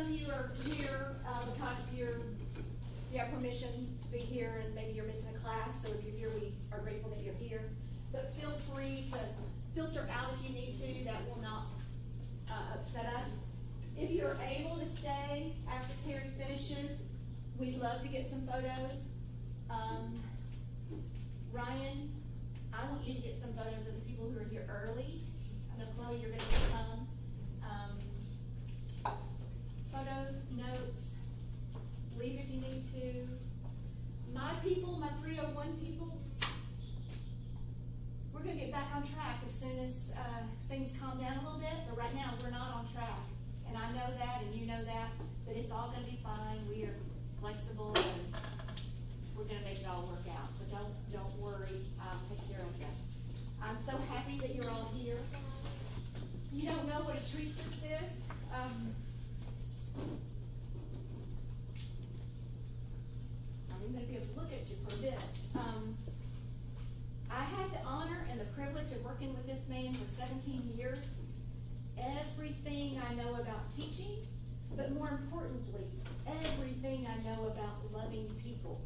of you are here because you have permission to be here and maybe you're missing a class, so if you're here, we are grateful that you're here. But feel free to filter out if you need to, that will not upset us. If you're able to stay after Terry finishes, we'd love to get some photos. Ryan, I want you to get some photos of the people who are here early. I know, Chloe, you're gonna get some. Photos, notes, leave if you need to. My people, my 301 people, we're gonna get back on track as soon as things calm down a little bit, but right now we're not on track. And I know that, and you know that, but it's all gonna be fine. We are flexible, and we're gonna make it all work out. So don't worry, I'll take care of you. I'm so happy that you're all here. You don't know what a treat this is. I'm even gonna be able to look at you for a bit. I had the honor and the privilege of working with this man for 17 years. Everything I know about teaching, but more importantly, everything I know about loving people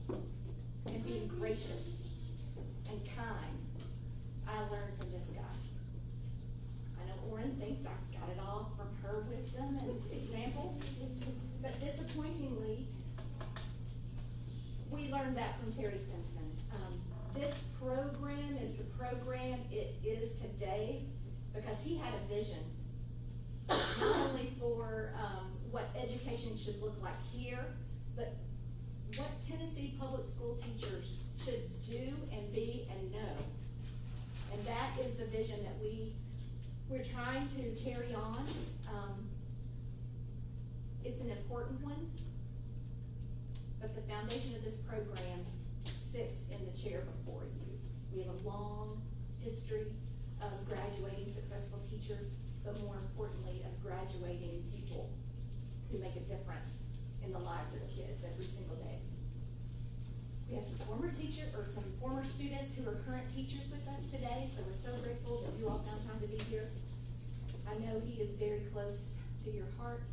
and being gracious and kind, I learned from this guy. I know Orrin thinks I got it all from her wisdom and example, but disappointingly, we learned that from Terry Simpson. This program is the program it is today because he had a vision, not only for what education should look like here, but what Tennessee public school teachers should do and be and know. And that is the vision that we're trying to carry on. It's an important one, but the foundation of this program sits in the chair before you. We have a long history of graduating successful teachers, but more importantly, of graduating people who make a difference in the lives of the kids every single day. We have some former students who are current teachers with us today, so we're so grateful that you all found time to be here. I know he is very close to your heart,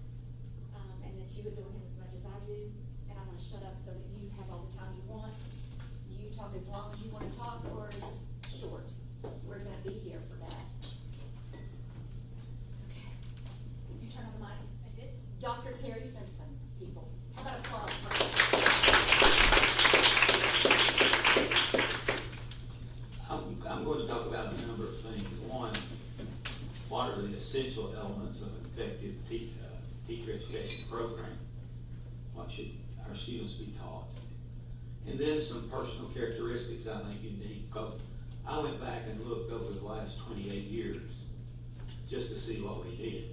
and that you adore him as much as I do, and I'm gonna shut up so that you have all the time you want. You talk as long as you wanna talk or as short. We're gonna be here for that. Okay, you turn on the mic. I did. Dr. Terry Simpson, people. How about applause for him? I'm going to talk about a number of things. One, what are the essential elements of an effective teacher education program? What should our students be taught? And then some personal characteristics I think you need, because I went back and looked over the last 28 years just to see what we did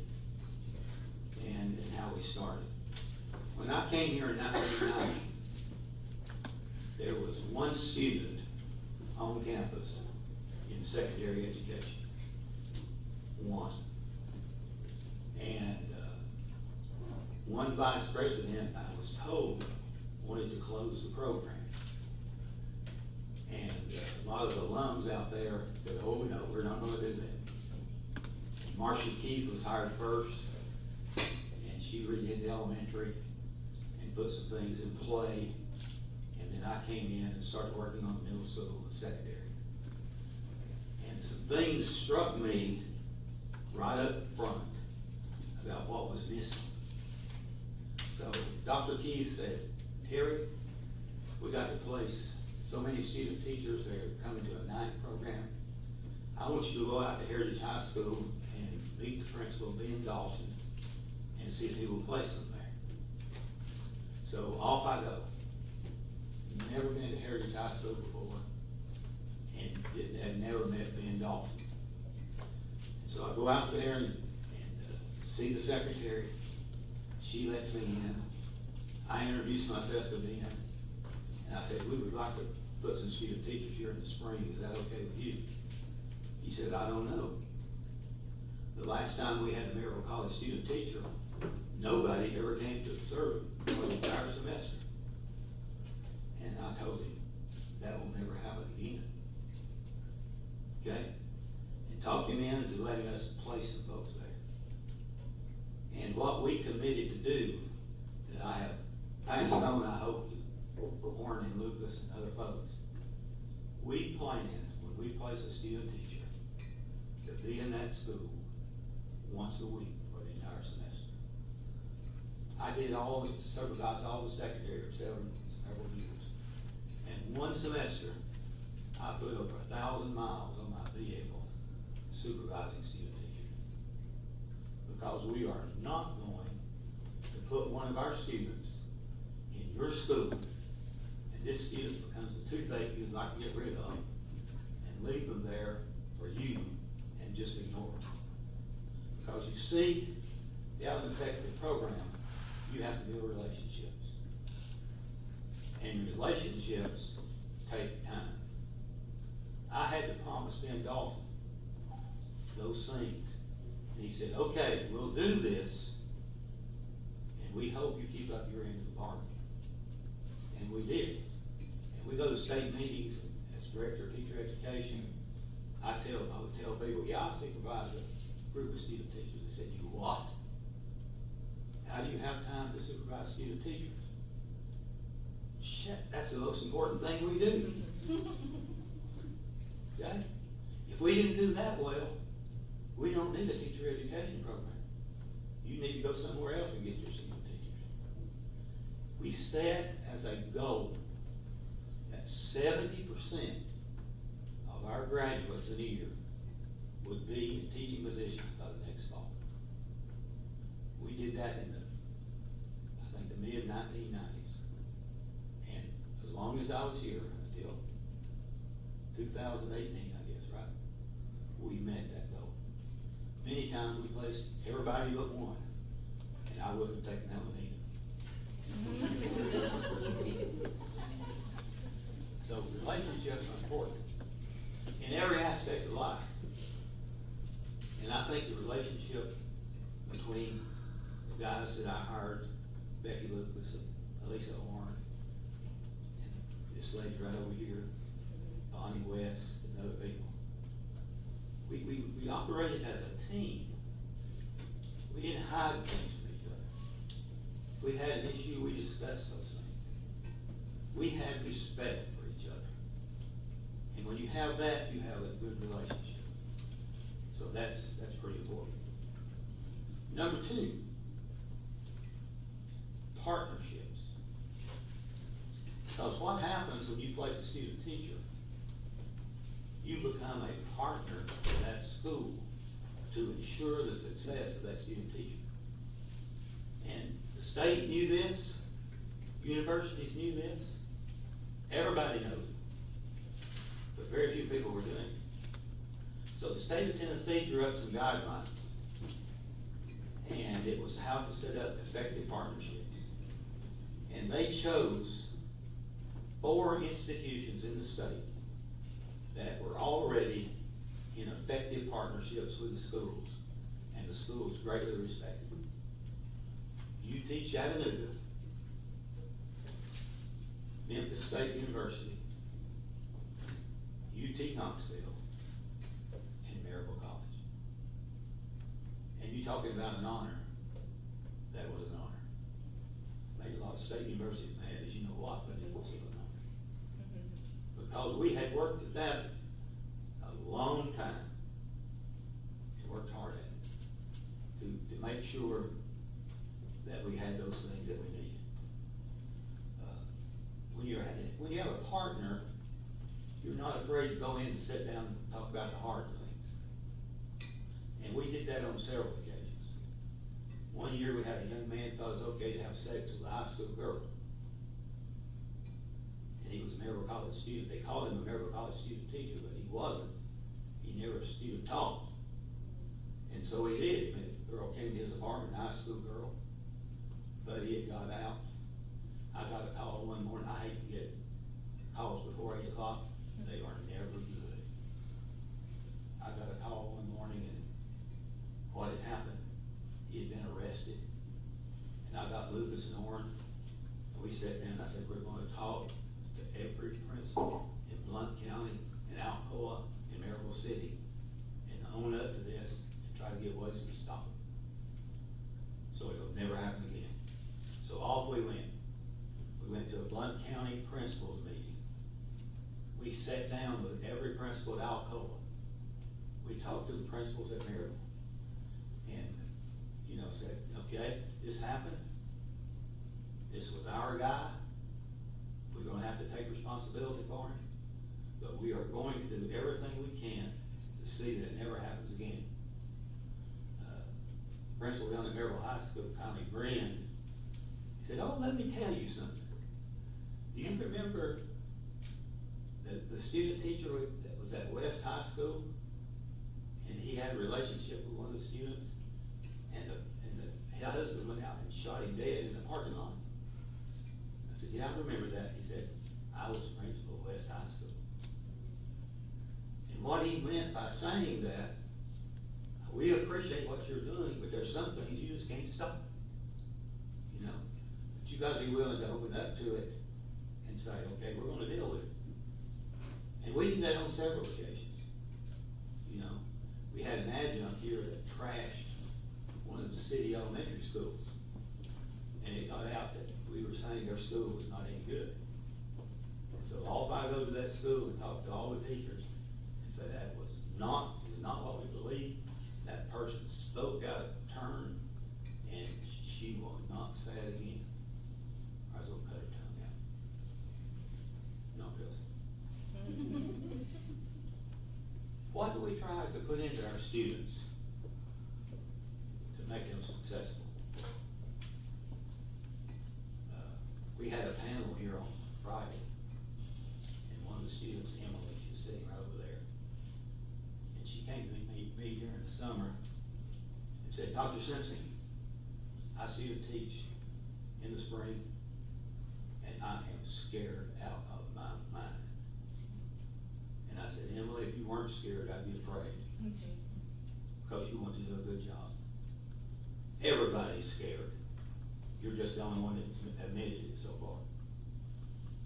and how we started. When I came here in 1990, there was one student on campus in secondary education. One. And one vice president, I was told, wanted to close the program. And a lot of the alums out there said, oh no, we're not going to do that. Marcia Keith was hired first, and she redid the elementary and put some things in play. And then I came in and started working on the middle school and secondary. And some things struck me right up front about what was missing. So Dr. Keith said, Terry, we got to place so many student teachers that are coming to a ninth program. I want you to go out to Heritage High School and meet the principal, Ben Dawson, and see if he will place them there. So off I go. Never been to Heritage High School before, and had never met Ben Dawson. So I go out there and see the secretary. She lets me in. I introduce myself to Ben, and I said, we would like to put some student teachers here in the spring. Is that okay with you? He said, I don't know. The last time we had a Maryville College student teacher, nobody ever came to observe for the entire semester. And I told him, that will never happen again. Okay? And talked him into letting us place some folks there. And what we committed to do did supervised all the secondary for several years. And one semester, I put over 1,000 miles on my vehicle supervising student teachers. Because we are not going to put one of our students in your school, and this student becomes a toothache you'd like to get rid of, and leave them there for you and just ignore them. Because you see, to have an effective program, you have to build relationships. And relationships take time. I had to promise Ben Dalton those things. And he said, okay, we'll do this, and we hope you keep up your end of the bargain. And we did. And we go to state meetings as director of teacher education. I would tell people, yeah, I supervise a group of student teachers. They said, you what? How do you have time to supervise student teachers? Shit, that's the most important thing we do. Okay? If we didn't do that well, we don't need a teacher education program. You need to go somewhere else and get your student teachers. We set as a goal that 70% of our graduates in a year would be in teaching positions by the next fall. We did that in the mid-1990s. And as long as I was here, until 2018, I guess, right? We met that goal. Many times we placed everybody but one, and I wouldn't have taken that one either. So relationships are important in every aspect of life. And I think the relationship between the guys that I hired, Becky Lucas, Elisa Warren, and this lady right over here, Bonnie West, and other people. We operated as a team. We didn't hide things from each other. If we had an issue, we discussed those things. We had respect for each other. And when you have that, you have a good relationship. So that's pretty important. Number 2, partnerships. Because what happens when you place a student teacher, you become a partner to that school to ensure the success of that student teacher. And the state knew this, universities knew this, everybody knows it, but very few people were doing it. So the state of Tennessee drew up some guidelines, and it was how to set up effective partnerships. And they chose 4 institutions in the state that were already in effective partnerships with the schools, and the schools greatly respected them. UT Chattanooga, Memphis State University, UT Knoxville, and Maryville College. And you talking about an honor, that was an honor. Made a lot of state universities mad, as you know what, but it was an honor. Because we had worked at that a long time, and worked hard at it, to make sure that we had those things that we needed. When you have a partner, you're not afraid to go in and sit down and talk about the hard things. And we did that on several occasions. One year we had a young man who thought it was okay to have sex with a high school girl. And he was a Maryville College student. They called him a Maryville College student teacher, but he wasn't. He never student taught. And so he did. The girl came to his apartment, a high school girl. But he had got out. I got a call one morning. I hate to get calls before 8 o'clock. They are never good. I got a call one morning, and what had happened, he had been arrested. And I got Lucas and Orrin, and we sat down and I said, we're going to talk to every principal in Blount County, in Alcoa, in Maryville City, and own up to this and try to get ways to stop it. So it'll never happen again. So off we went. We went to a Blount County principals meeting. We sat down with every principal at Alcoa. We talked to the principals at Maryville. And, said, okay, this happened. our guy. We're gonna have to take responsibility for him, but we are going to do everything we can to see that it never happens again. Principal down at Maryville High School kind of grinned. He said, "Oh, let me tell you something. Do you remember the student teacher that was at West High School, and he had a relationship with one of the students, and the husband went out and shot him dead in the parking lot?" I said, "Yeah, I remember that." He said, "I was principal at West High School." And what he meant by saying that, we appreciate what you're doing, but there's some things you just can't stop. You know, but you gotta be willing to open up to it and say, okay, we're gonna deal with it. And we did that on several occasions. You know, we had an adjunct here that trashed one of the city elementary schools. And it got out that we were saying their school was not any good. So all five go to that school and talked to all the teachers and said that was not what we believed. That person spoke out of turn, and she will not say it again. I was gonna cut her tongue out. Not really. What do we try to put into our students to make them successful? We had a panel here on Friday, and one of the students, Emily, she's sitting right over there, and she came to me during the summer and said, "Dr. Simpson, I see you teach in the spring, and I am scared out of my mind." And I said, "Emily, if you weren't scared, I'd be afraid, because you want to do a good job. Everybody's scared. You're just the only one that's admitted it so far.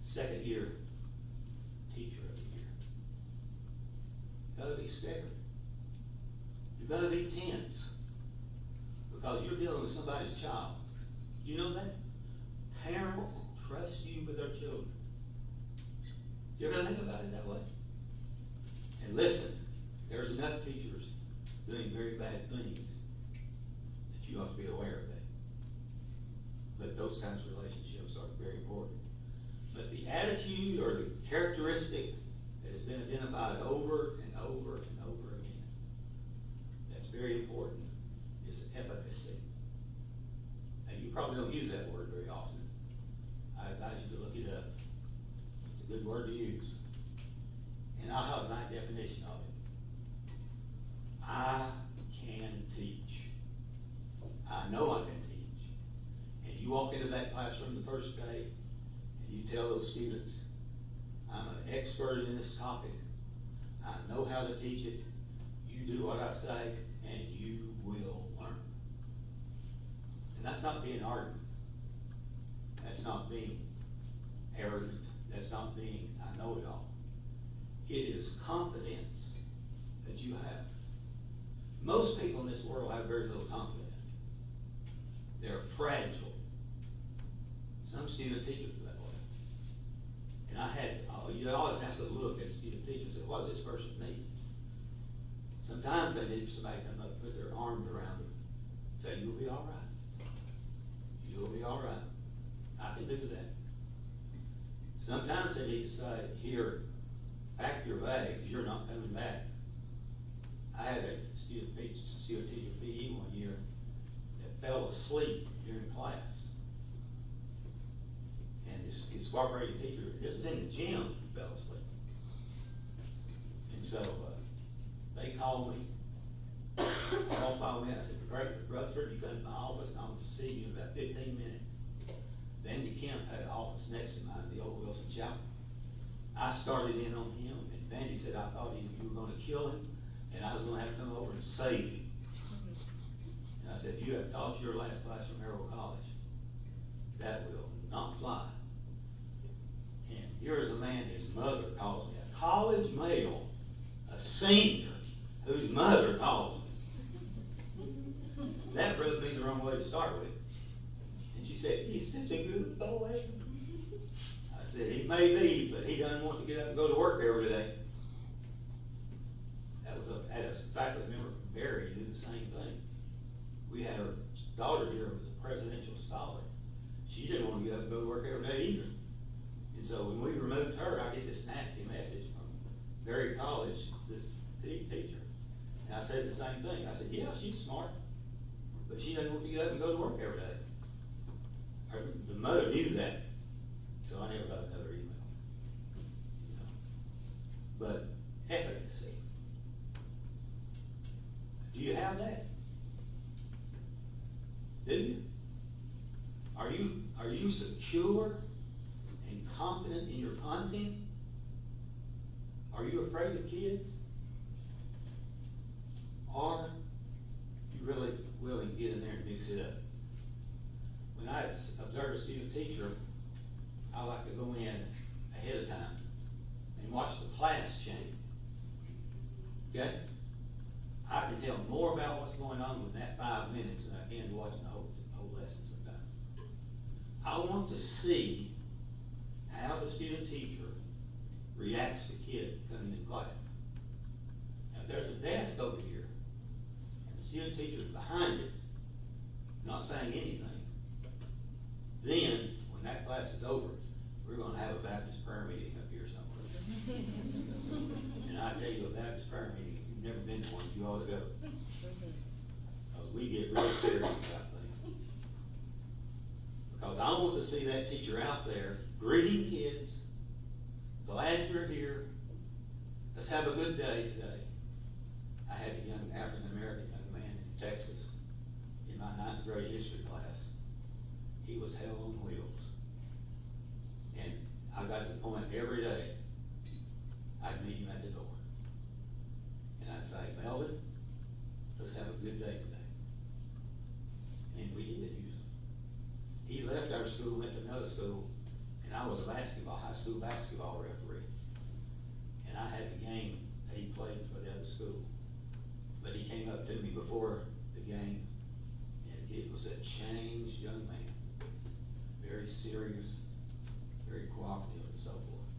Second year teacher of the year. Gotta be scared. You're gonna be tense, because you're dealing with somebody's child. You know that? Parents trust you with their children. You ever think about it that way? And listen, there's enough teachers doing very bad things that you ought to be aware of that. But those kinds of relationships are very important. But the attitude or the characteristic that has been identified over and over and over again, that's very important, is efficacy. And you probably don't use that word very often. I advise you to look it up. It's a good word to use. And I'll have my definition of it. I can teach. I know I can teach. And you walk into that classroom the first day, and you tell those students, "I'm an expert in this topic. I know how to teach it. You do what I say, and you will learn." And that's not being arrogant. That's not being arrogant. That's not being, I know it all. It is confidence that you have. Most people in this world have very little confidence. They're fragile. Some student teachers are that way. And you always have to look at student teachers and say, what does this person need? Sometimes they need somebody to come up and put their arms around them and say, "You'll be all right. You'll be all right. I can do that." Sometimes they need to say, "Here, pack your bags, you're not coming back." I had a student teacher PE one year that fell asleep during class. And his cooperating teacher, this was in the gym, fell asleep. And so they called me. I said, "Rutherford, you come to my office and I'll see you in about 15 minutes. Vandy Kemp had an office next to mine, the old Wilson Chapel. I started in on him, and Vandy said, "I thought you were going to kill him, and I was going to have to come over and save him." And I said, "You have taught your last class from Maryville College. That will not fly." And here is a man, his mother calls me, a college male, a senior, whose mother calls me. That rubbed me the wrong way to start with. And she said, "He's such a good boy." I said, "He may be, but he doesn't want to get up and go to work every day." Had a faculty member from Barry do the same thing. We had her daughter here who was a presidential scholar. She didn't want to get up and go to work every day either. And so when we removed her, I get this nasty message from Berry College, this teacher. And I said the same thing. I said, yeah, she's smart, but she doesn't want to get up and go to work every day. The mother knew that, so I never got another email. You know. But efficacy. Do you have that? Do you? Are you secure and confident in your content? Are you afraid of kids? Are you really willing to get in there and mix it up? When I observe a student teacher, I like to go in ahead of time and watch the class change. Okay? I can tell more about what's going on within that 5 minutes than I can watching the whole lesson sometimes. I want to see how the student teacher reacts to kids coming in class. Now, if there's a desk over here, and the student teacher's behind it, not saying anything, then, when that class is over, we're gonna have a Baptist prayer meeting up here somewhere. And I tell you, a Baptist prayer meeting, if you've never been to one, you ought to go. Because we get real serious about things. Because I want to see that teacher out there greeting kids, glad you're here, let's have a good day today. I had a young African-American young man in Texas in my 9th grade history class. He was hell on wheels. And I got to the point every day, I'd meet him at the door. And I'd say, Melvin, let's have a good day today. And we did use him. He left our school, went to another school, and I was a high school basketball referee. And I had the game that he played for the other school. But he came up to me before the game, and it was a changed young man. Very serious, very cooperative, and so forth.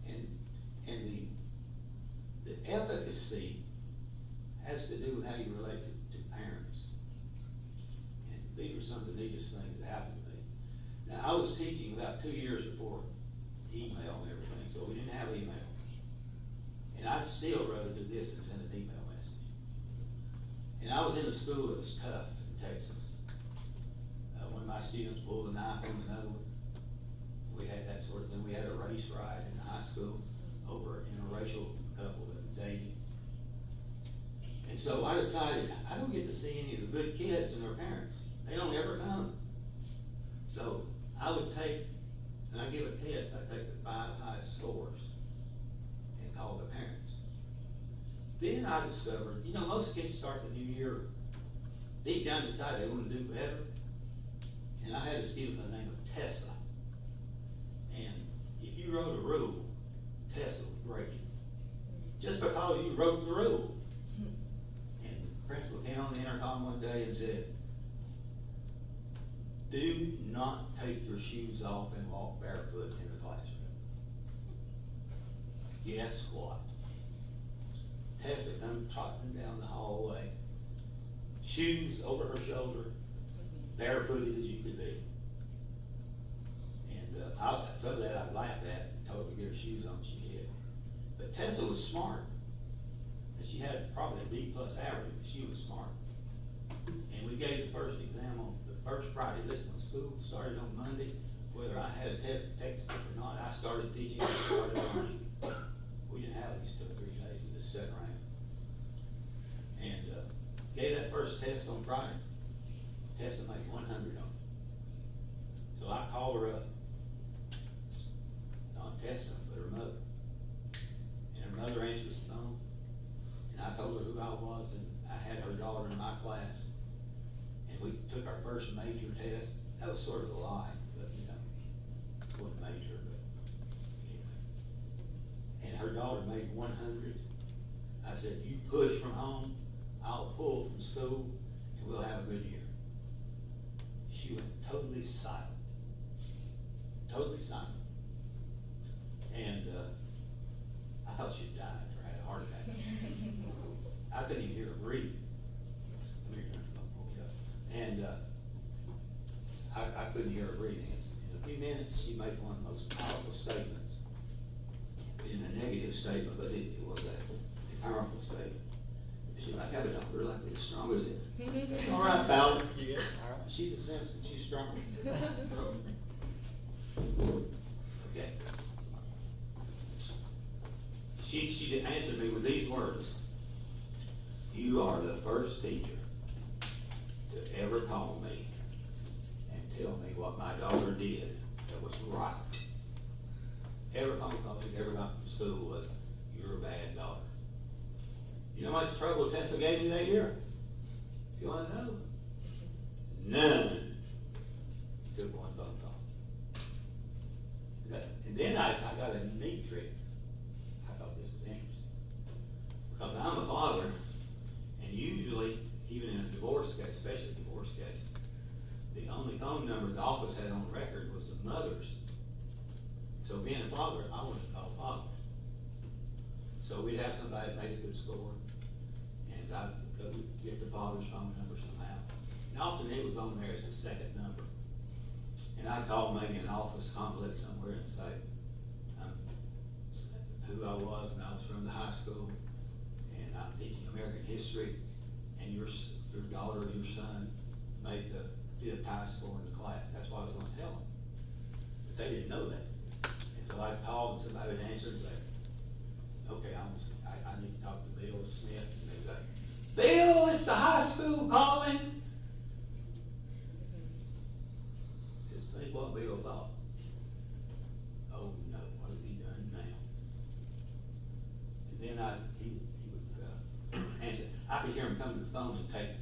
And the efficacy has to do with how you relate to parents. And these were some of the neatest things that happened to me. Now, I was teaching about 2 years before email and everything, so we didn't have email. And I'd still rather do this than send an email message. And I was in a school that was tough in Texas. One of my students pulled a knife on another one. We had that sort of thing. We had a race riot in high school over in a racial couple that was dating. And so I decided I don't get to see any of the good kids and their parents. They don't ever come. So I would take, and I give a test, I take the 5 highest scores and call the parents. Then I discovered, you know, most kids start the new year deep down inside they want to do better. And I had a student by the name of Tessa. And if you wrote a rule, Tessa would break it. Just because you wrote the rule. And the principal came on the intercom one day and said, do not take your shoes off and walk barefoot in the classroom. Guess what? Tessa come trotting down the hallway, shoes over her shoulder, barefooted as you could be. And some of that I'd laughed at and told her to get her shoes on, she did. But Tessa was smart. And she had probably a B+ average, but she was smart. And we gave the first exam on the first Friday lesson when school started on Monday. Whether I had a textbook or not, I started teaching and started learning. We didn't have these 2 or 3 days, we just sat around. And gave that first test on Friday. Tessa made 100 on it. So I called her up. Not Tessa, but her mother. And her mother answered the phone. And I told her who I was, and I had her daughter in my class. And we took our first major test. That was sort of a lie, but you know, it wasn't major, but anyway. And her daughter made 100. I said, you push from home, I'll pull from school, and we'll have a good year. She went totally silent. Totally silent. And I thought she'd died or had a heart attack. I couldn't even hear her breathe. Come here, and I couldn't hear her breathing. minutes, she made one of the most powerful statements. In a negative statement, but it was a powerful statement. She like, I have a daughter like as strong as it. That's all right, Fowler. You get it? All right. She's a Simpson, she's strong. Okay. She answered me with these words. You are the first teacher to ever call me and tell me what my daughter did that was right. Every phone call she ever got from school was, you're a bad daughter. You know how much trouble Tessa gave me that year? You wanna know? None. Took one phone call. And then I got a neat trick. I thought this was interesting. Because I'm a father, and usually, even in a divorce case, especially a divorce case, the only phone number the office had on record was the mother's. So being a father, I wanted to call father. So we'd have somebody that made a good score, and I'd go get the father's phone number somehow. And often it was on there as a second number. And I'd call maybe an office conflict somewhere and say, who I was, and I was from the high school, and I'm teaching American history, and your daughter or your son made the 5th highest score in the class. That's what I was gonna tell them. But they didn't know that. And so I'd call and somebody would answer and say, okay, I need to talk to Bill Smith, and they'd say, Bill, it's the high school calling. Just think what Bill thought. Oh no, what has he done now? And then he would answer. I could hear him come to the phone and take